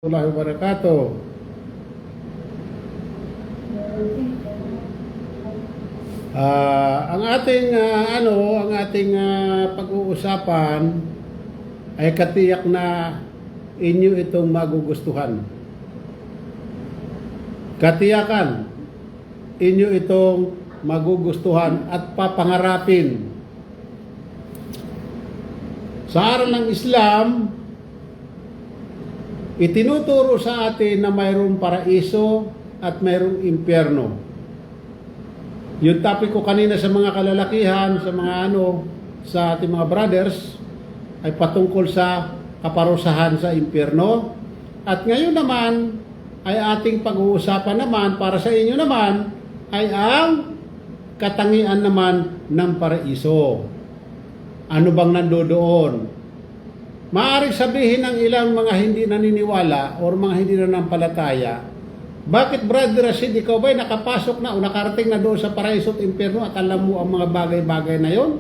Warahmatullahi wabarakatuh. Ang ating pag-uusapan ay katiyak na inyo itong magugustuhan. Katiyakan inyo itong magugustuhan at papangarapin. Sa aral ng Islam, itinuturo sa atin na mayroong paraiso at mayroong impyerno. Yung topic ko kanina sa mga kalalakihan, sa ating mga brothers, ay patungkol sa kaparusahan sa impyerno. At ngayon naman, ay ating pag-uusapan naman, para sa inyo naman, ay ang katangian naman ng paraiso. Ano bang nandoon? Maaaring sabihin ng ilang mga hindi naniniwala o mga hindi nanampalataya, bakit Brother Rashid, ikaw ba'y nakapasok na o nakarating na doon sa paraiso at impyerno at alam mo ang mga bagay-bagay na yon?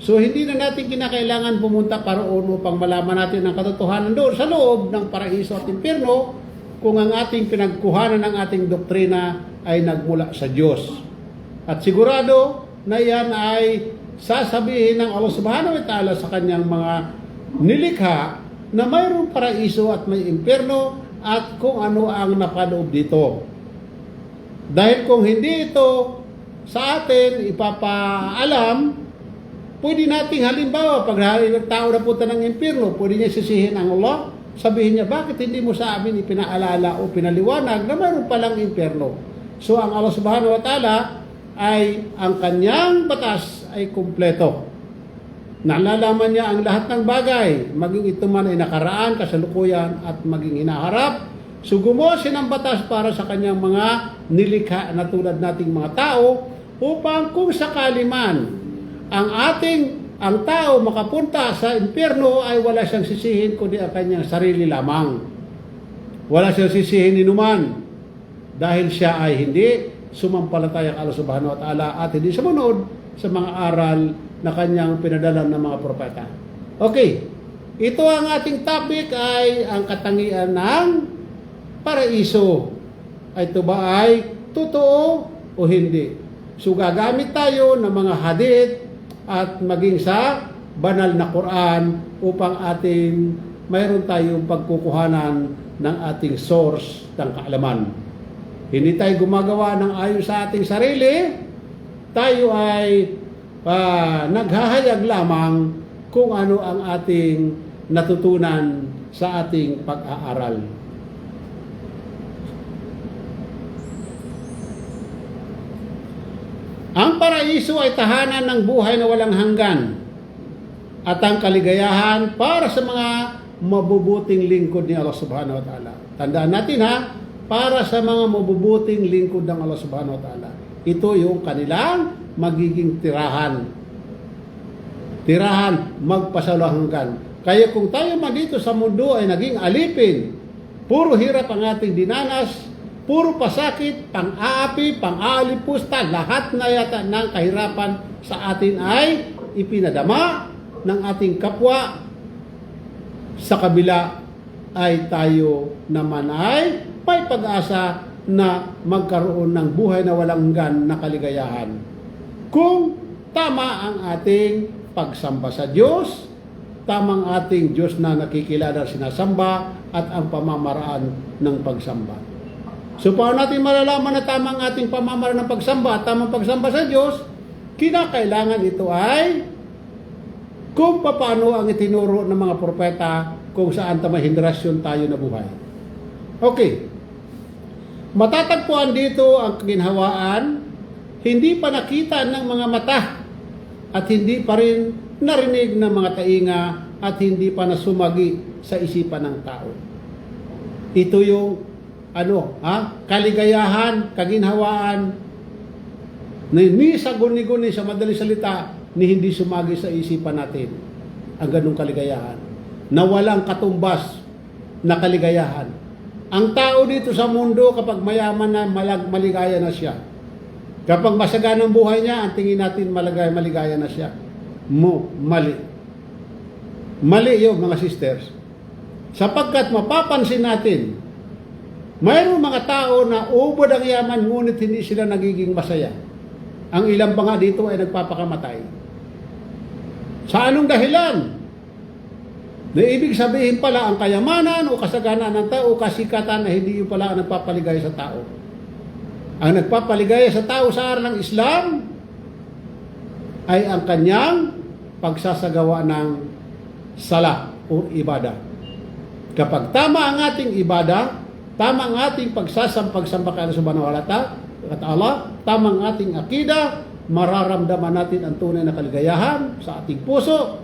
So hindi na natin kinakailangan pumunta paroon upang malaman natin ang katotohanan doon sa loob ng paraiso at impyerno kung ang ating pinagkuhanan ng ating doktrina ay nagmula sa Diyos. At sigurado na yan ay sasabihin ng Allah Subhanahu wa Ta'ala sa kanyang mga nilikha na mayroong paraiso at may impyerno at kung ano ang napaloob dito. Dahil kung hindi ito sa atin ipapaalam, pwede nating halimbawa, pag ng tao na punta ng impyerno, pwede niya sisihin ang Allah, sabihin niya, bakit hindi mo sa amin ipinaalala o pinaliwanag na mayroon palang impyerno? So ang Allah Subhanahu wa Ta'ala ay ang kanyang batas ay kumpleto. Nalalaman niya ang lahat ng bagay, maging ito man ay nakaraan, kasalukuyan, at maging inaharap. So gumawa ng batas para sa kanyang mga nilikha na tulad nating mga tao, upang kung sakali man ang tao makapunta sa impyerno ay wala siyang sisihin kundi ang kanyang sarili lamang. Wala siyang sisihin inuman dahil siya ay hindi sumampalataya kay Allah Subhanahu wa Ta'ala at hindi sumunod sa mga aral na kanyang pinadala ng mga propeta. Okay, ito ang ating topic ay ang katangian ng paraiso. Ito ba ay totoo o hindi? So gagamit tayo ng mga hadith at maging sa banal na Quran upang mayroon tayong pagkukuhanan ng ating source ng kaalaman. Hindi tayo gumagawa ng ayon sa ating sarili, tayo ay naghahayag lamang kung ano ang ating natutunan sa ating pag-aaral. Ang paraiso ay tahanan ng buhay na walang hanggan at ang kaligayahan para sa mga mabubuting lingkod ni Allah Subhanahu wa Ta'ala. Tandaan natin para sa mga mabubuting lingkod ng Allah Subhanahu wa Ta'ala. Ito yung kanilang magiging tirahan. Tirahan, magpasalahanggan. Kaya kung tayo man dito sa mundo ay naging alipin, puro hirap ang ating dinanas, puro pasakit, pang-aapi, pang-aalipusta, lahat na yata ng kahirapan sa atin ay ipinadama ng ating kapwa. Sa kabila ay tayo naman ay may pag-asa na magkaroon ng buhay na walang hanggan na kaligayahan. Kung tama ang ating pagsamba sa Diyos, tamang ating Diyos na nakikilala sinasamba at ang pamamaraan ng pagsamba. So paano natin malalaman na tamang ating pamamaraan ng pagsamba at tamang pagsamba sa Diyos? Kinakailangan ito ay kung paano ang itinuro ng mga propeta kung saan tamang henerasyon tayo nabuhay. Okay. Matatagpuan dito ang kaginhawaan, hindi pa nakita ng mga mata at hindi pa rin narinig ng mga tainga at hindi pa nasumagi sa isipan ng tao. Ito yung kaligayahan, kaginhawaan na ni sa guni-guni sa madaling salita ni hindi sumagi sa isipan natin ang ganung kaligayahan na walang katumbas na kaligayahan. Ang tao dito sa mundo kapag mayaman na maligaya na siya. Kapag masaganang buhay niya, ang tingin natin maligaya na siya. Mali. Mali yun mga sisters. Sapagkat mapapansin natin, mayroong mga tao na ubod ang yaman ngunit hindi sila nagiging masaya. Ang ilan pa nga dito ay nagpapakamatay. Sa anong dahilan? Na ibig sabihin pala ang kayamanan o kasaganaan ng tao o kasikatan na hindi yun pala ang nagpapaligaya sa tao. Ang nagpapaligaya sa tao sa araw ng Islam ay ang kanyang pagsasagawa ng sala o ibadah. Kapag tama ang ating ibadah, tama ang ating pagsasampag-samba kay Allah Subhanahu wa Ta'ala, tama ang ating akida, mararamdaman natin ang tunay na kaligayahan sa ating puso,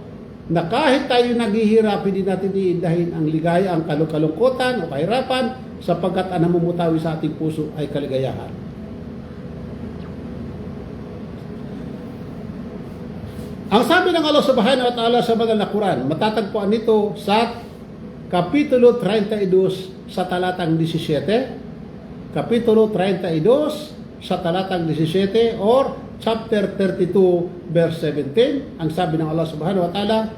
na kahit tayo naghihirap, hindi natin iindahin ang ligaya, ang kalungkutan o kahirapan, sapagkat ang namumutawi sa ating puso ay kaligayahan. Ang sabi ng Allah Subhanahu wa Ta'ala sa banal na Quran, matatagpuan nito sa Kapitulo 32 sa talatang 17, Kapitulo 32 sa talatang 17 or chapter 32 verse 17. Ang sabi ng Allah Subhanahu wa Ta'ala,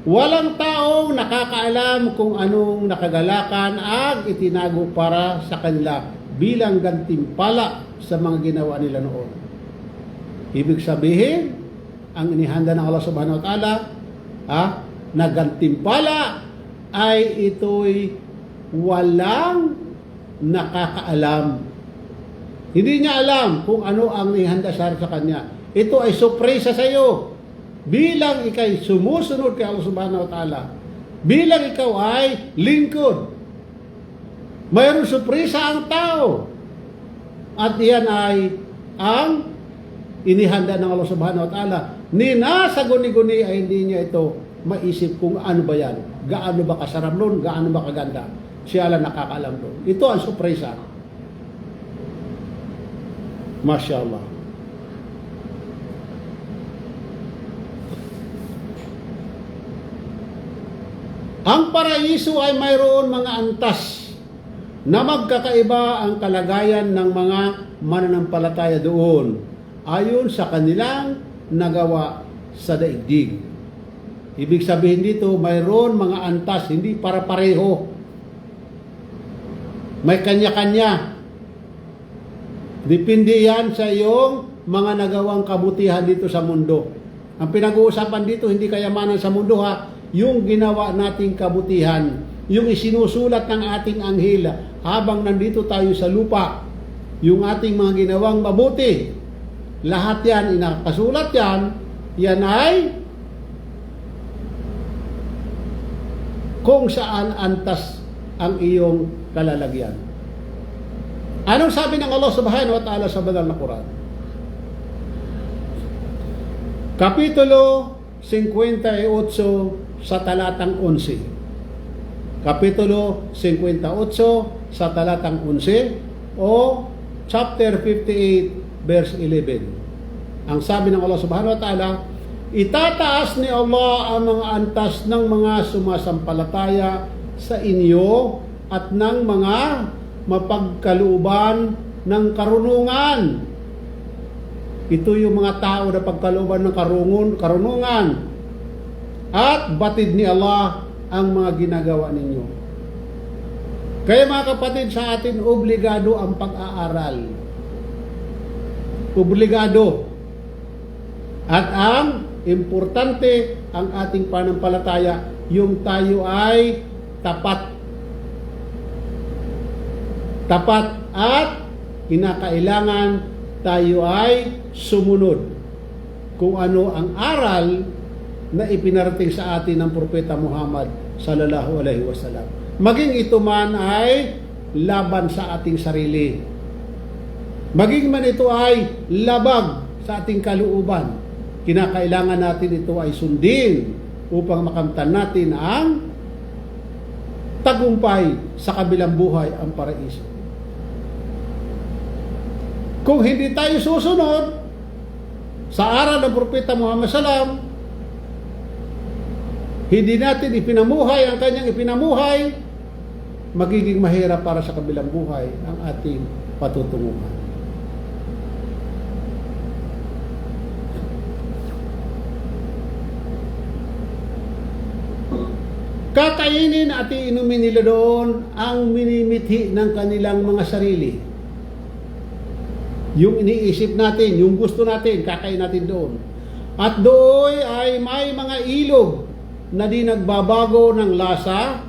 walang taong nakakaalam kung anong nakagalakan ang itinago para sa kanila bilang gantimpala sa mga ginawa nila noon. Ibig sabihin, ang inihanda ng Allah Subhanahu wa Ta'ala na gantimpala ay ito'y walang nakakaalam. Hindi niya alam kung ano ang ihanda sa kanya. Ito ay sorpresa sa iyo. Bilang ikay sumusunod kay Allah Subhanahu wa Ta'ala. Bilang ikaw ay lingkod. Mayroong sorpresa ang tao. At iyan ay ang inihanda ng Allah Subhanahu wa Ta'ala. Ni nasa guni-guni ay hindi niya ito maisip kung ano ba yan. Gaano ba kasarap nun? Gaano ba kaganda? Siya lang nakakaalam doon. Ito ang sorpresa. Masya Allah. Ang paraiso ay mayroon mga antas na magkakaiba ang kalagayan ng mga mananampalataya doon ayon sa kanilang nagawa sa daigdig. Ibig sabihin dito, mayroon mga antas, hindi para pareho. May kanya-kanya. Depende yan sa iyong mga nagawang kabutihan dito sa mundo. Ang pinag-uusapan dito, hindi kayamanan sa mundo yung ginawa nating kabutihan, yung isinusulat ng ating anghel habang nandito tayo sa lupa, yung ating mga ginawang mabuti, lahat yan, inakasulat yan ay kung saan antas ang iyong kalalagyan. Anong sabi ng Allah Subhanahu wa Ta'ala sa banal na Quran? Kapitulo 58 sa talatang 11. Kapitulo 58 sa talatang 11 o chapter 58 verse 11. Ang sabi ng Allah Subhanahu wa Ta'ala, itataas ni Allah ang mga antas ng mga sumasampalataya sa inyo at ng mga mapagkalooban ng karunungan. Ito yung mga tao na pagkalooban ng karunungan. At batid ni Allah ang mga ginagawa ninyo. Kaya mga kapatid, sa atin obligado ang pag-aaral. Obligado. At ang importante ang ating panampalataya, yung tayo ay tapat. Tapat at kinakailangan tayo ay sumunod kung ano ang aral na ipinarating sa atin ng Propeta Muhammad sallallahu alaihi wasallam. Maging ito man ay laban sa ating sarili. Maging man ito ay labag sa ating kalooban. Kinakailangan natin ito ay sundin upang makamtan natin ang tagumpay sa kabilang buhay, ang paraiso. Kung hindi tayo susunod sa aral ng Propeta Muhammad sallam, hindi natin ipinamuhay ang kanyang ipinamuhay, magiging mahirap para sa kabilang buhay ang ating patutunguhan. Kakainin at iinumin nila doon ang minimithi ng kanilang mga sarili. Yung iniisip natin, yung gusto natin, kakain natin doon. At doon ay may mga ilog na di nagbabago ng lasa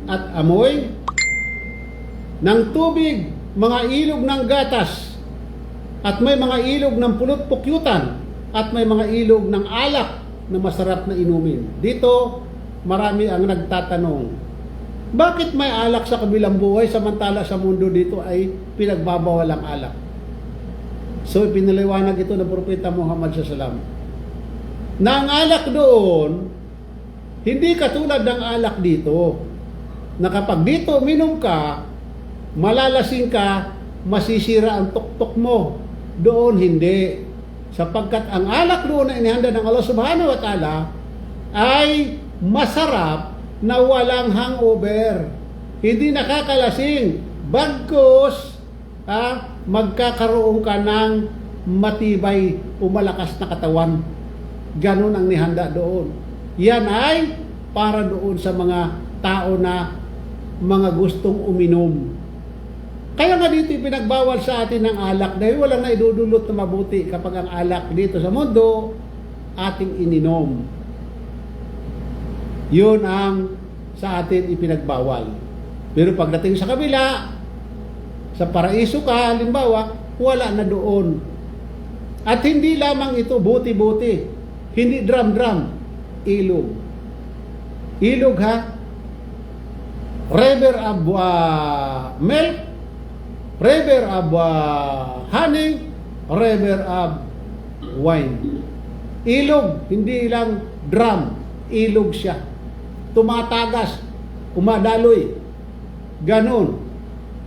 at amoy, ng tubig, mga ilog ng gatas, at may mga ilog ng pulot-pukyutan, at may mga ilog ng alak na masarap na inumin. Dito, marami ang nagtatanong, bakit may alak sa kabilang buhay samantala sa mundo dito ay pinagbabawal ang alak? So, pinaliwanag ito ng Propeta Muhammad SAW. Na ang alak doon, hindi katulad ng alak dito. Na kapag dito uminom ka, malalasing ka, masisira ang tuktok mo. Doon hindi. Sapagkat ang alak doon na inihanda ng Allah Subhanahu wa Ta'ala ay masarap na walang hangover. Hindi nakakalasing. Bagkus, magkakaroon ka ng matibay o malakas na katawan. Ganon ang nihanda doon. Yan ay para doon sa mga tao na mga gustong uminom. Kaya nga dito pinagbawal sa atin ng alak dahil walang naidudulot na mabuti kapag ang alak dito sa mundo ating ininom. Yun ang sa atin ipinagbawal. Pero pagdating sa kabila, sa paraiso ka, halimbawa, wala na doon. At hindi lamang ito buti-buti, hindi drum-drum, ilog. Ilog ha? River of milk, river of honey, river of wine. Ilog, hindi lang drum, ilog siya. Tumatagas, umadaloy. Ganon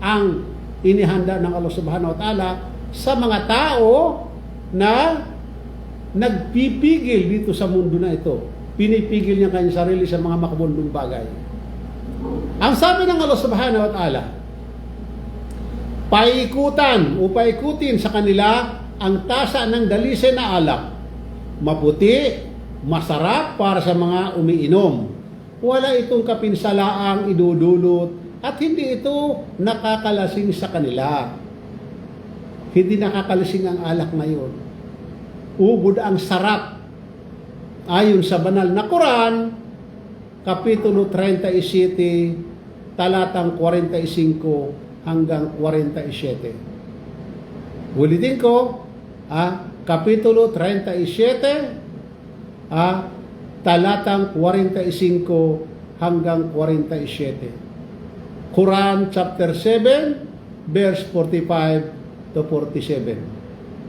ang inihanda ng Allah Subhanahu wa Ta'ala sa mga tao na nagpipigil dito sa mundo na ito. Pinipigil niya kanyang sarili sa mga makabundong bagay. Ang sabi ng Allah Subhanahu wa Ta'ala, paikutan o paikutin sa kanila ang tasa ng dalisay na alak. Maputi, masarap para sa mga umiinom. Wala itong kapinsalaang idudulot at hindi ito nakakalasing sa kanila. Hindi nakakalasing ang alak na yun. Ubod ang sarap. Ayon sa banal na Quran, Kapitulo 37, talatang 45 hanggang 47. Ulitin ko, Kapitulo 37, talatang 45 hanggang 47. Quran chapter 7, verse 45 to 47.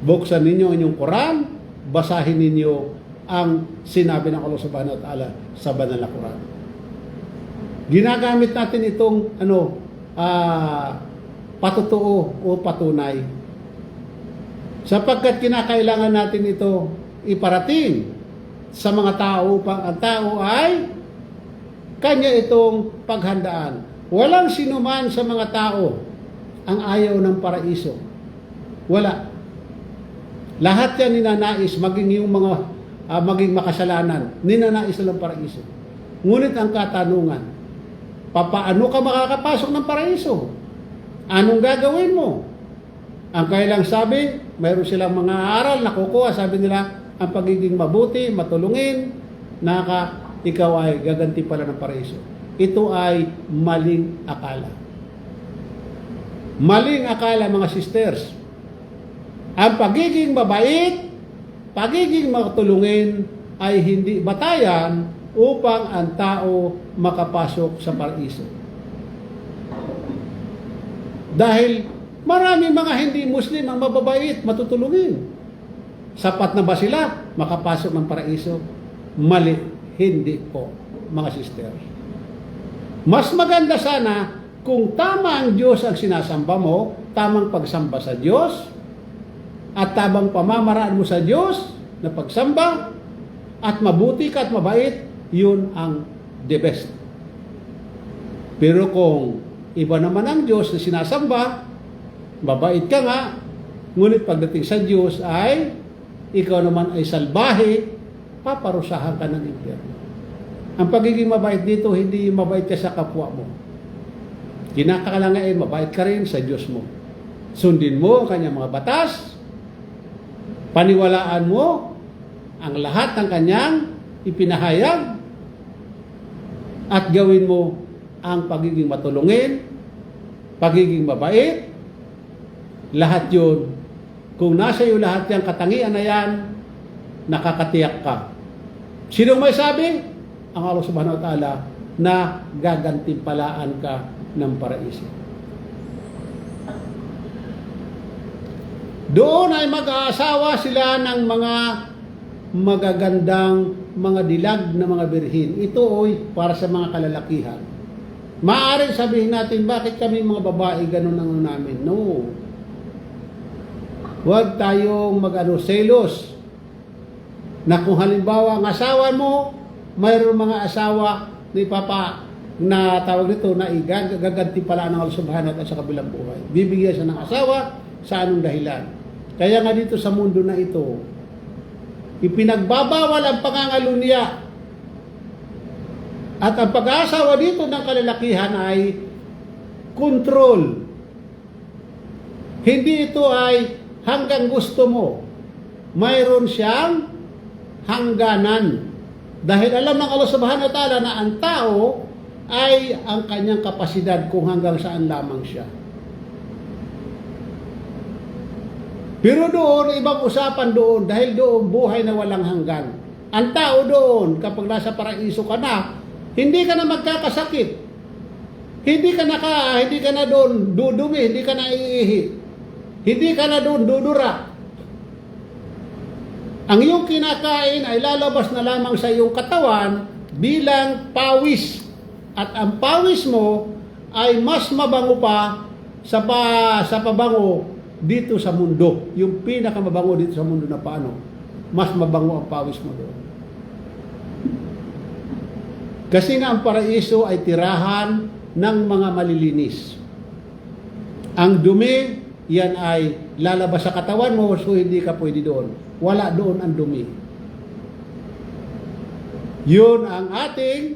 Buksan ninyo inyong Quran, basahin ninyo ang sinabi ng Allah Subhanahu wa Ta'ala sa banal na Quran. Ginagamit natin itong patutuo o patunay. Sapagkat kinakailangan natin ito iparating sa mga tao upang ang tao ay kanya itong paghandaan. Walang sinuman sa mga tao ang ayaw ng paraiso. Wala. Lahat yan ninanais, maging yung mga maging makasalanan, ninanais na ng paraiso. Ngunit ang katanungan, papaano ka makakapasok ng paraiso? Anong gagawin mo? Ang kailang sabi, mayroon silang mga aral na kukuha, sabi nila, ang pagiging mabuti, matulungin, ikaw ay gaganti pala ng paraiso. Ito ay maling akala. Maling akala, mga sisters. Ang pagiging mabait, pagiging matulungin ay hindi batayan upang ang tao makapasok sa paraiso. Dahil maraming mga hindi Muslim ang mababait, matutulungin. Sapat na ba sila makapasok ng paraiso? Mali. Hindi po, mga sisters. Mas maganda sana kung tama ang Diyos ang sinasamba mo, tamang pagsamba sa Diyos, at tamang pamamaraan mo sa Diyos na pagsamba, at mabuti ka at mabait, yun ang the best. Pero kung iba naman ang Diyos na sinasamba, mabait ka nga, ngunit pagdating sa Diyos ay ikaw naman ay salbahe, paparusahan ka ng impyerno. Ang pagiging mabait dito, hindi yung mabait ka sa kapwa mo. Kinakailangan mabait ka rin sa Diyos mo. Sundin mo ang kanyang mga batas, paniwalaan mo ang lahat ng kanyang ipinahayag, at gawin mo ang pagiging matulungin, pagiging mabait, lahat yun. Kung nasa iyo lahat yung katangian na yan, nakakatiyak ka. Sino may sabi? Ang Allah subhanahu wa ta'ala na gagantimpalaan ka ng paraiso. Doon ay mag-aasawa sila ng mga magagandang mga dilag na mga birhin. Ito ay para sa mga kalalakihan. Maaaring sabihin natin, bakit kami mga babae ganun ang namin? No. Huwag tayong selos. Na kung halimbawa ang asawa mo, mayroong mga asawa ni Papa na tawag nito na gaganti pala ng Allah subhanahu wa ta'ala sa kabilang buhay. Bibigyan siya ng asawa sa anong dahilan. Kaya nga dito sa mundo na ito, ipinagbabawal ang pangangalunya. At ang pag-aasawa dito ng kalalakihan ay control. Hindi ito ay hanggang gusto mo. Mayroon siyang hangganan. Dahil alam ng Allah subhanahu wa ta'ala na ang tao ay ang kanyang kapasidad kung hanggang saan lamang siya. Pero doon, ibang usapan doon, dahil doon buhay na walang hanggan. Ang tao doon, kapag nasa paraiso ka na, hindi ka na magkakasakit. Hindi ka na doon dudumi, hindi ka na iihi. Hindi ka na doon dudura. Ang iyong kinakain ay lalabas na lamang sa iyong katawan bilang pawis. At ang pawis mo ay mas mabango pa sa pabango dito sa mundo. Yung pinakamabango dito sa mundo na paano? Mas mabango ang pawis mo doon. Kasi nga ang paraiso ay tirahan ng mga malilinis. Ang dumi, yan ay lalabas sa katawan mo, so hindi ka pwede doon. Wala doon ang dumi. Yun ang ating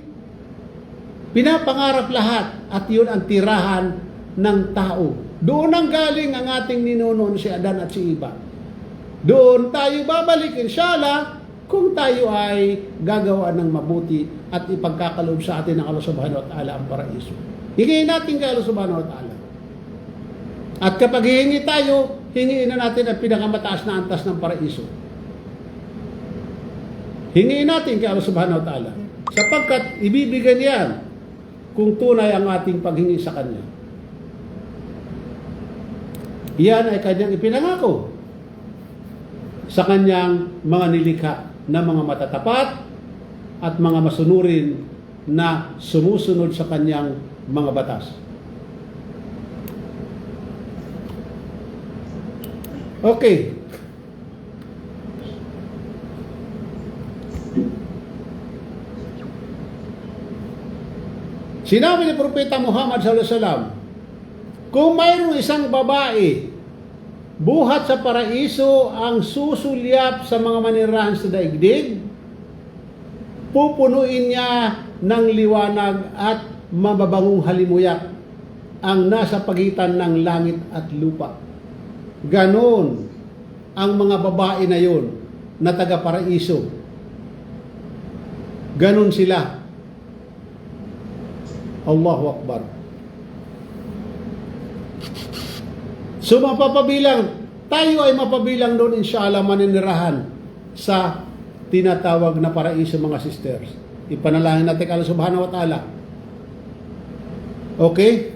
pinapangarap lahat at yun ang tirahan ng tao. Doon ang galing ang ating ninunon si Adan at si Eva. Doon tayo babalik, inshallah, kung tayo ay gagawa ng mabuti at ipagkakaloob sa atin ng Allah subhanahu wa ta'ala ang paraiso. Hingiin natin kay Allah subhanahu wa ta'ala. At kapag hihingi tayo, hingiin na natin ang pinakamataas na antas ng paraiso. Hingiin natin kay Allah subhanahu wa ta'ala. Sapagkat ibibigay niyan kung tunay ang ating paghingi sa Kanya. Iyan ay Kanyang ipinangako sa Kanyang mga nilikha na mga matatapat at mga masunurin na sumusunod sa Kanyang mga batas. Okay. Sinabi ni Propeta Muhammad sallallahu alaihi wasallam, kung mayroong isang babae buhat sa paraiso ang susulyap sa mga manirahan sa daigdig, pupunuin niya ng liwanag at mababangong halimuyak ang nasa pagitan ng langit at lupa. Ganon ang mga babae na yon na taga-paraiso. Ganon sila. Allahu Akbar. So mapapabilang, tayo ay mapabilang doon inshallah maninirahan sa tinatawag na paraiso mga sisters. Ipanalangin natin kay Allah subhanahu wa ta'ala. Okay?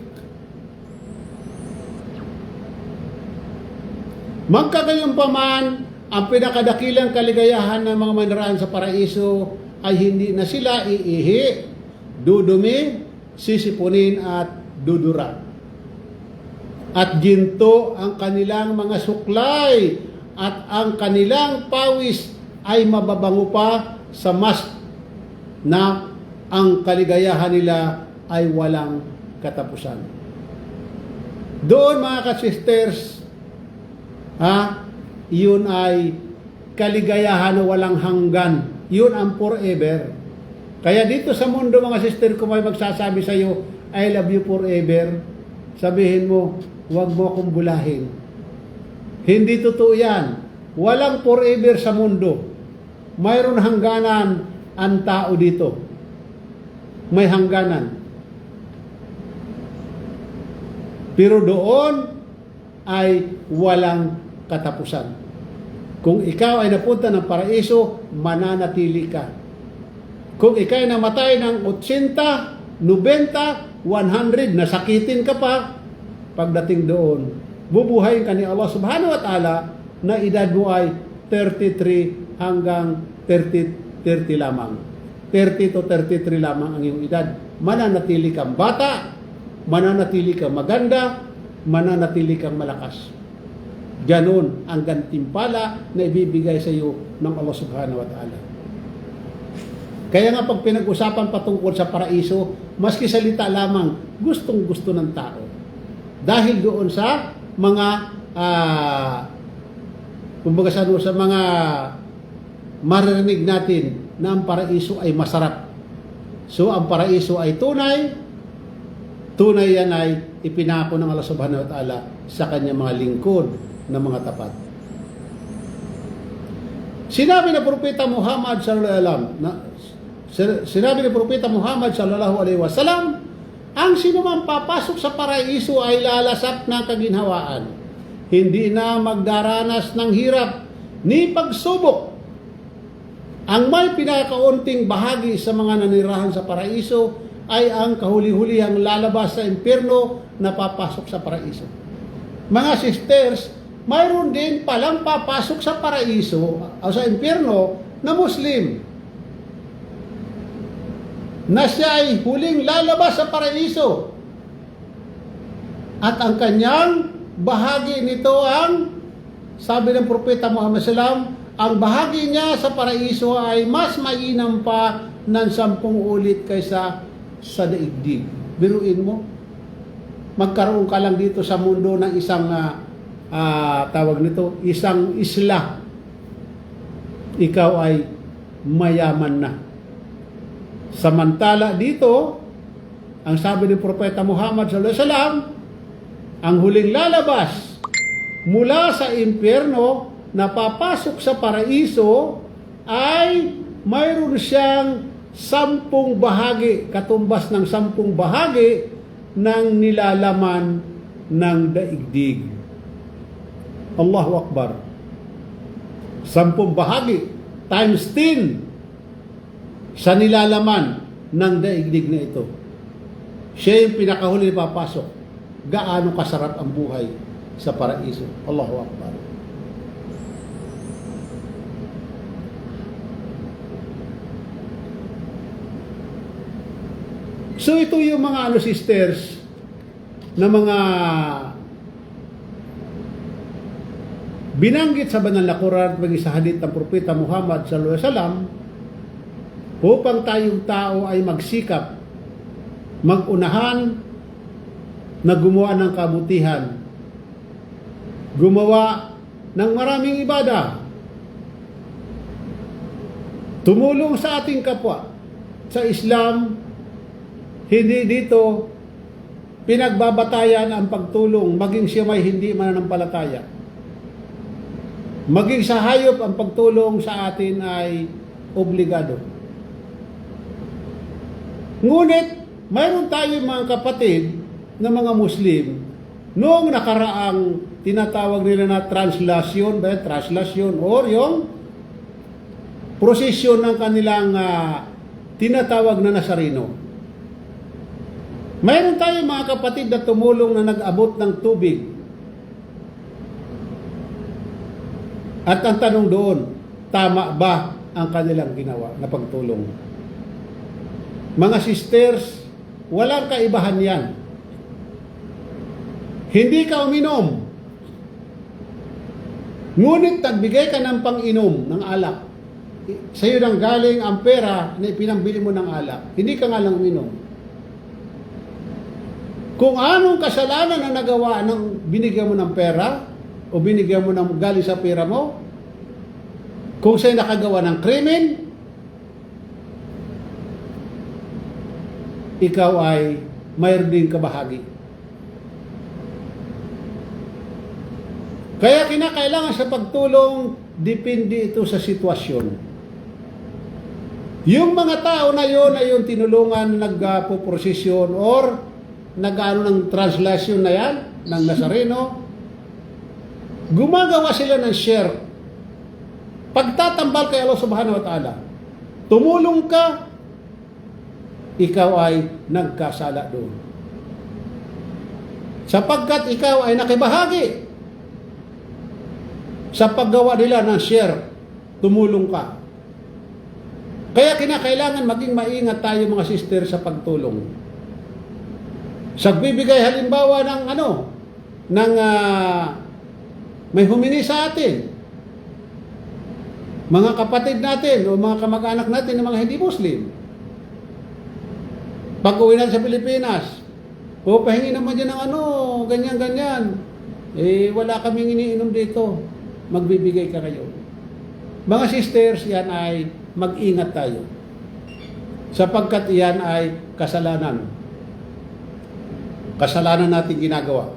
Magkagayunpaman, ang pinakadakilang kaligayahan ng mga manirahan sa paraiso ay hindi na sila iihi, dudumi, sisipunin at dudura. At ginto ang kanilang mga suklay at ang kanilang pawis ay mababango pa sa mas na ang kaligayahan nila ay walang katapusan. Doon mga ka-sisters, yun ay kaligayahan na walang hanggan. Yun ang forever. Kaya dito sa mundo, mga sister ko, may magsasabi sa iyo, I love you forever. Sabihin mo, huwag mo akong bulahin. Hindi totoo yan. Walang forever sa mundo. Mayroon hangganan ang tao dito. May hangganan. Pero doon ay walang katapusan. Kung ikaw ay napunta ng paraiso, mananatili ka. Kung ikaw ay namatay ng 80, 90, 100, nasakitin ka pa, pagdating doon, bubuhayin ka ni Allah subhanahu wa ta'ala na edad mo ay 33 hanggang 30 lamang. 30 to 33 lamang ang iyong edad. Mananatili kang bata, mananatili kang maganda, mananatili kang malakas. Ganon ang gantimpala na ibibigay sa iyo ng Allah subhanahu wa ta'ala. Kaya nga pag pinag-usapan patungkol sa paraiso, maski salita lamang, gustong-gusto ng tao. Dahil doon sa mga kumbaga sa mga maririnig natin na ang paraiso ay masarap. So ang paraiso ay tunay yan ay ipinako ng Allah subhanahu wa ta'ala sa kanyang mga lingkod na mga tapat. Sinabi ng Propeta Muhammad sallallahu alaihi wasallam, ang sinumang papasok sa paraiso ay lalasap ng kaginhawaan. Hindi na magdaranas ng hirap ni pagsubok. Ang may pinakaunting bahagi sa mga nanirahan sa paraiso ay ang kahuli-hulihang lalabas sa impyerno na papasok sa paraiso. Mga sisters, mayroon din palang papasok sa paraiso o sa impyerno na Muslim. Na siya ay huling lalabas sa paraiso. At ang kanyang bahagi nito ang, sabi ng Propeta Muhammad SAW, ang bahagi niya sa paraiso ay mas mainam pa ng 10 ulit kaysa sa daigdig. Biruin mo, magkaroon ka lang dito sa mundo ng isang tawag nito, isang isla. Ikaw ay mayaman na. Samantala dito, ang sabi ni Propeta Muhammad sallallahu alaihi wasallam, ang huling lalabas mula sa impyerno na papasok sa paraiso ay mayroon siyang 10 bahagi, katumbas ng 10 bahagi ng nilalaman ng daigdig. Allahu Akbar. 10 bahagi times 10 sa nilalaman ng daigdig na ito. Siya yung pinakahuli na papasok. Gaano kasarap ang buhay sa paraiso. Allahu Akbar. So ito yung mga sisters na mga binanggit sa banal na Quran at maging sa hadith ng Propeta Muhammad sallallahu alaihi wasallam upang tayong tao ay magsikap, magunahan na gumawa ng kabutihan, gumawa ng maraming ibada, tumulong sa ating kapwa. Sa Islam, hindi dito pinagbabatayan ang pagtulong, maging siya may hindi mananampalataya. Maging sa hayop ang pagtulong sa atin ay obligado. Ngunit, mayroon tayo mga kapatid na mga Muslim noong nakaraang tinatawag nila na translasyon or yung prosesyon ng kanilang tinatawag na Nazareno. Mayroon tayo mga kapatid na tumulong na nag-abot ng tubig. At ang tanong doon, tama ba ang kanilang ginawa na pagtulong? Mga sisters, walang kaibahan yan. Hindi ka uminom. Ngunit nagbigay ka ng pang-inom ng alak. Sa iyo nang galing ang pera na ipinambili mo ng alak. Hindi ka nga lang uminom. Kung anong kasalanan na nagawa ng binigyan mo ng pera o binigyan mo ng galing sa pera mo, kung sa'yo nakagawa ng krimen, ikaw ay mayroon din kabahagi. Kaya kinakailangan sa pagtulong, depende ito sa sitwasyon. Yung mga tao na yon ay yung tinulungan, nagpo-prosesyon or nag-ano ng translation na yan, ng Nazareno, gumagawa sila ng share. Pagtatambal kay Allah subhanahu wa ta'ala, tumulong ka, ikaw ay nagkasala doon. Sapagkat ikaw ay nakibahagi sa paggawa nila ng share, tumulong ka. Kaya kinakailangan maging maingat tayo mga sister sa pagtulong. Sa bibigay halimbawa ng may humingi sa atin, mga kapatid natin o mga kamag-anak natin ng mga hindi Muslim. Pag uwi natin sa Pilipinas, pahingi naman dyan ng ganyan-ganyan. Wala kaming iniinom dito. Magbibigay ka kayo. Mga sisters, yan ay mag-ingat tayo. Sapagkat yan ay kasalanan. Kasalanan natin ginagawa.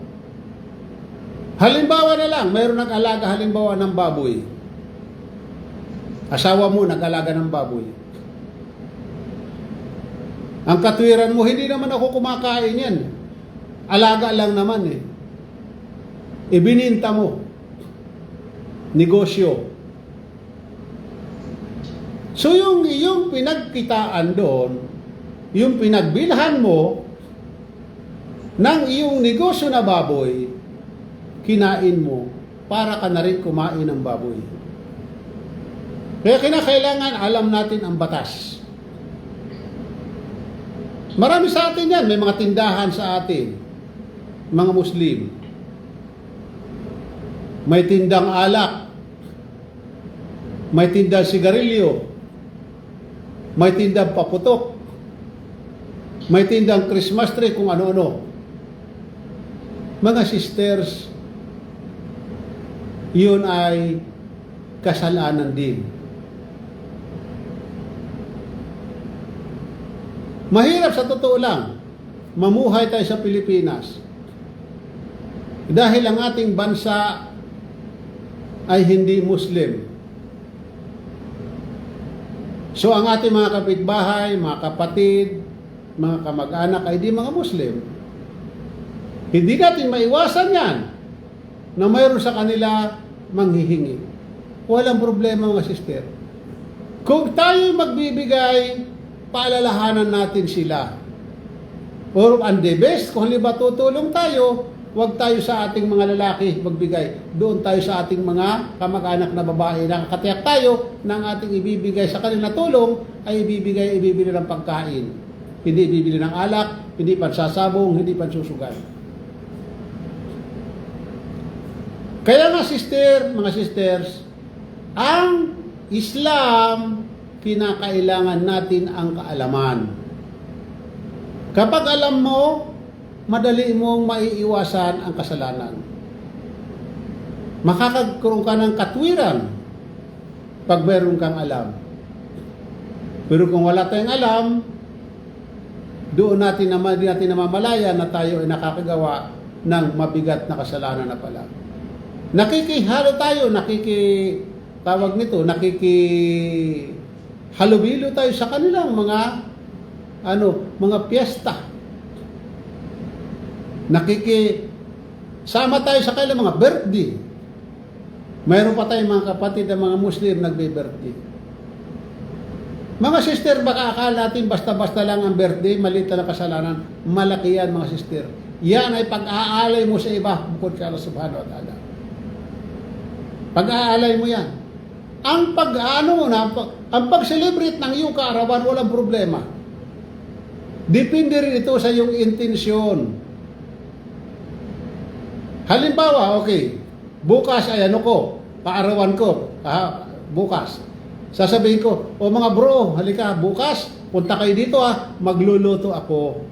Halimbawa na lang, mayroon nag-alaga halimbawa ng baboy. Asawa mo nag-alaga ng baboy. Ang katwiran mo, hindi naman ako kumakain yan. Alaga lang naman eh. Ibininta mo. Negosyo. So yung pinagkitaan doon, yung pinagbilhan mo ng iyong negosyo na baboy, kinain mo para ka na rin kumain ng baboy. Kaya kinakailangan alam natin ang batas. Marami sa atin yan, may mga tindahan sa atin, mga Muslim. May tindang alak, may tindang sigarilyo, may tindang paputok, may tindang Christmas tree, kung ano-ano. Mga sisters, yun ay kasalanan din. Mahirap sa totoo lang, mamuhay tayo sa Pilipinas. Dahil ang ating bansa ay hindi Muslim. So ang ating mga kapitbahay, mga kapatid, mga kamag-anak ay di mga Muslim. Hindi natin maiwasan yan na mayroon sa kanila manghihingi. Walang problema mga sister. Kung tayo magbibigay, paalalahanan natin sila. Or ang the best, kung halimbawa tutulong tayo, huwag tayo sa ating mga lalaki magbigay. Doon tayo sa ating mga kamag-anak na babae. Nakakatiyak tayo ng ating ibibigay sa kanila tulong ay ibibili ng pagkain. Hindi ibibili ng alak, hindi pansasabong, hindi pansusugal. Kaya nga mga sisters, ang Islam, kinakailangan natin ang kaalaman. Kapag alam mo, madali mong maiiwasan ang kasalanan. Makakagkaroon ka ng katwiran pag meron kang alam. Pero kung wala tayong alam, doon natin namamalaya na tayo ay nakakagawa ng mabigat na kasalanan na pala. Nakikihalo tayo, halubilo tayo sa kanilang mga piyesta. Sama tayo sa kanilang mga birthday. Mayroon pa tayong mga kapatid na mga Muslim nagbe-birthday. Mga sister, baka akala natin basta-basta lang ang birthday, maliit na kasalanan. Malaki yan mga sister. Yan ay pag-aalay mo sa iba bukod kay Allah subhanahu wa ta'ala. Pag-aalay mo yan. Ang pag-celebrate ng iyong kaarawan, walang problema. Depende rin ito sa iyong intensyon. Halimbawa, okay, bukas ay paarawan ko, bukas. Sasabihin ko, mga bro, halika, bukas, punta kayo dito magluluto ako.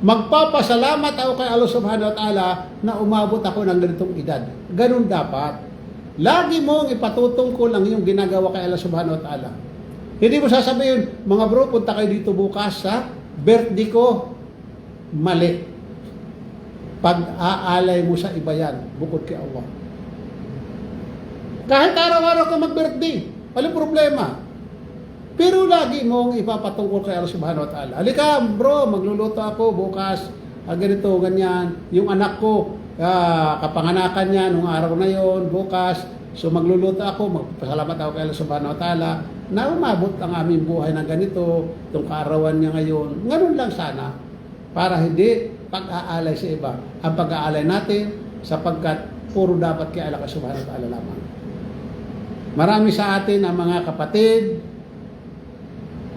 Magpapasalamat ako kay Allah subhanahu wa ta'ala na umabot ako ng ganitong edad. Ganun dapat. Lagi mong ipatutungkol ang iyong ginagawa kay Allah subhanahu wa ta'ala. Hindi mo sasabihin, mga bro, punta kayo dito bukas birthday ko, mali. Pag-aalay mo sa iba yan, bukod kay Allah. Kahit araw-araw ka mag-birthday, walang problema. Pero lagi mong ipapatungkol kay Allah subhanahu wa ta'ala. Halika bro, magluluto ako bukas, ganito, ganyan. Yung anak ko, kapanganakan niya nung araw na yon, bukas. So magluluto ako, magpasalamat ako kay Allah subhanahu wa ta'ala na umabot ang aming buhay ng ganito, itong kaarawan niya ngayon. Ganun lang sana, para hindi pag-aalay sa iba. Ang pag-aalay natin, sapagkat puro dapat kay Allah subhanahu wa ta'ala lamang. Marami sa atin ang mga kapatid,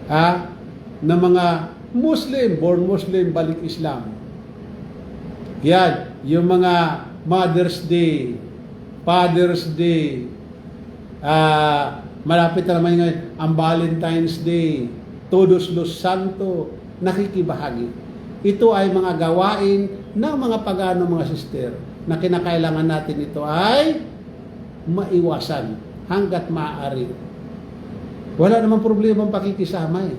na mga Muslim, born Muslim, balik Islam. Yan, yung mga Mother's Day, Father's Day, malapit na naman ngayon, ang Valentine's Day, Todos los Santos, nakikibahagi. Ito ay mga gawain ng mga pagano, mga sister, na kinakailangan natin ito ay maiwasan hanggat maaari. Wala namang problema ang pakikisama eh.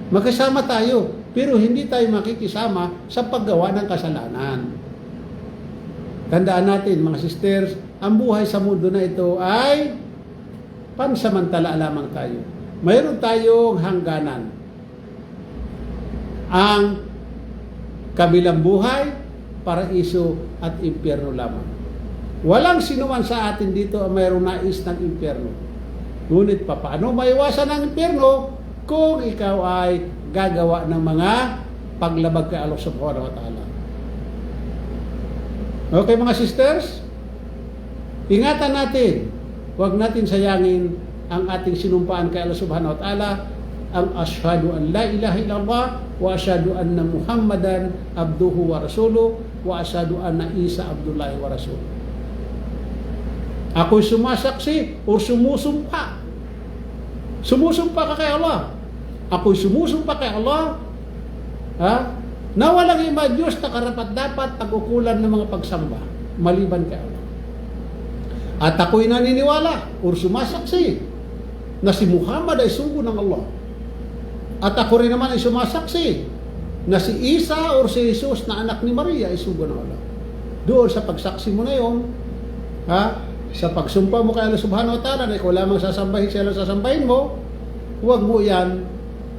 Magkasama tayo, pero hindi tayo makikisama sa paggawa ng kasalanan. Tandaan natin, mga sisters, ang buhay sa mundo na ito ay pansamantala lamang tayo. Mayroon tayong hangganan. Ang kabilang buhay, paraiso at impyerno lamang. Walang sinuman sa atin dito ang mayroong nais ng impyerno. Ngunit paano maiwasan ang impyerno kung ikaw ay gagawa ng mga paglabag kay Allah subhanahu wa ta'ala? Okay mga sisters, ingatan natin, huwag natin sayangin ang ating sinumpaan kay Allah subhanahu wa ta'ala, ang asyhadu an la ilaha illallah wa asyhadu anna Muhammadan abduhu wa rasuluh wa asyhadu anna Isa abdullahi wa rasuluh. Ako'y sumasaksi o sumusumpa. Sumusumpa ka kay Allah. Ako'y sumusumpa kay Allah, na walang iba Diyos na karapat-dapat pag-ukulan ng mga pagsamba maliban kay Allah. At ako'y naniniwala o sumasaksi na si Muhammad ay sugo ng Allah. At ako rin naman ay sumasaksi na si Isa o si Jesus na anak ni Maria ay sugo ng Allah. Doon sa pagsaksi mo na yun, sa pagsumpa mo kay Allah subhanahu wa ta'ala na ikaw lamang sasambahin, siya lang sasambahin mo, huwag mo yan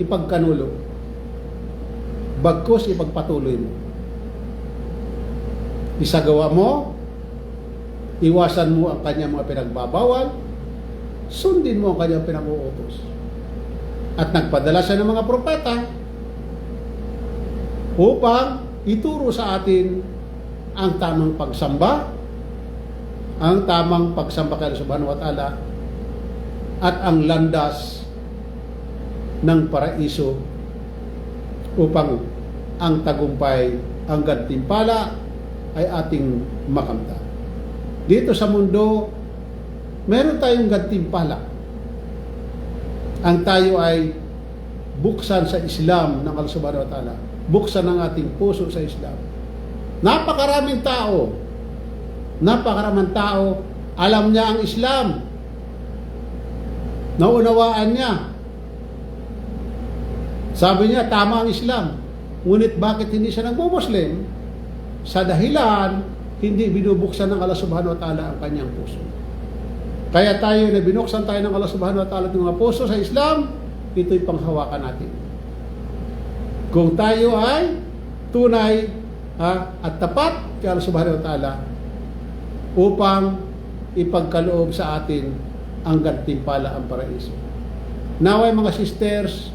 ipagkanulo. Bagkus ipagpatuloy mo. Isagawa mo, iwasan mo ang kanyang mga pinagbabawal, sundin mo ang kanyang pinag-uutos. At nagpadala siya ng mga propeta upang ituro sa atin ang tamang pagsamba, ang tamang pagsamba kay Allah subhanahu wa ta'ala, at ang landas ng paraiso upang ang tagumpay, ang gantimpala ay ating makamta. Dito sa mundo, meron tayong gantimpala. Ang tayo ay buksan sa Islam ng Allah subhanahu wa ta'ala. Buksan ang ating puso sa Islam. Napakaraming tao, alam niya ang Islam. Naunawaan niya. Sabi niya, tama ang Islam. Ngunit bakit hindi siya nagmo-Muslim? Sa dahilan, hindi binubuksan ng Allah subhanahu wa ta'ala ang kanyang puso. Kaya tayo na binuksan tayo ng Allah subhanahu wa ta'ala ng mga puso sa Islam, ito'y panghawakan natin. Kung tayo ay tunay at tapat kay Allah subhanahu wa ta'ala upang ipagkaloob sa atin ang gantimpala, ang paraiso. Naway mga sisters,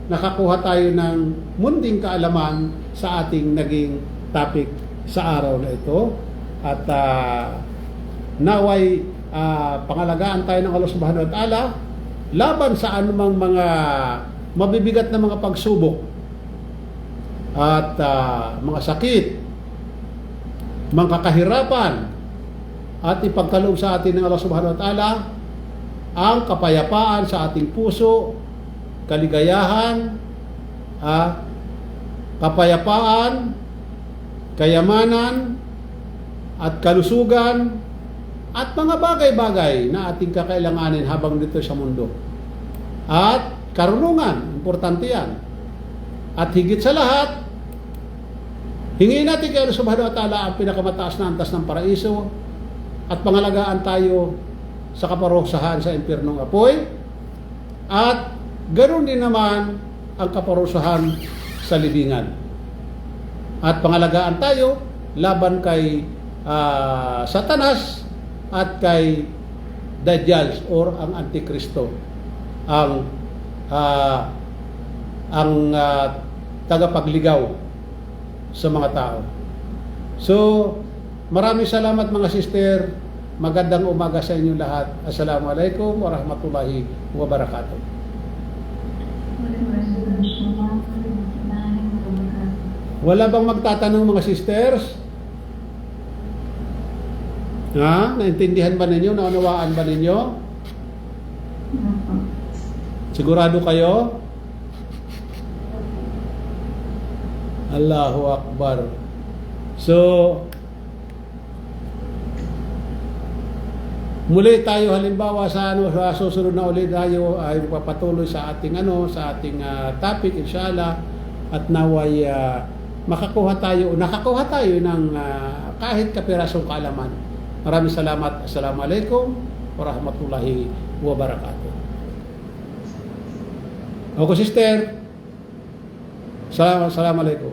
nakakuha tayo ng munding kaalaman sa ating naging topic sa araw na ito. At naway pangalagaan tayo ng Allah subhanahu wa ta'ala laban sa anumang mga mabibigat na mga pagsubok at mga sakit, mga kahirapan, at ipagkaloob sa atin ng Allah subhanahu wa ta'ala ang kapayapaan sa ating puso, kaligayahan, kapayapaan, kayamanan, at kalusugan, at mga bagay-bagay na ating kakailanganin habang dito sa mundo. At karunungan, importante yan. At higit sa lahat, hingin natin kay Allah subhanahu wa ta'ala ang pinakamataas na antas ng paraiso at pangalagaan tayo sa kaparusahan sa impyernong apoy at ganoon din naman ang kaparusahan sa libingan. At pangalagaan tayo laban kay Satanas at kay Dajjal or ang Antikristo, ang tagapagligaw sa mga tao. So, maraming salamat mga sister. Magandang umaga sa inyo lahat. Assalamualaikum warahmatullahi wabarakatuh. Wala bang magtatanong mga sisters? Ha? Naintindihan ba ninyo? Naunawaan ba ninyo? Sigurado kayo? Allahu Akbar. So, muli tayo halimbawa sa sa susunod na ulit tayo ay papatuloy sa ating topic inshallah at naway nakakuha tayo ng kahit kapirasong kaalaman. Maraming salamat. Assalamualaikum warahmatullahi wabarakatuh. Ako sister. Assalamualaikum.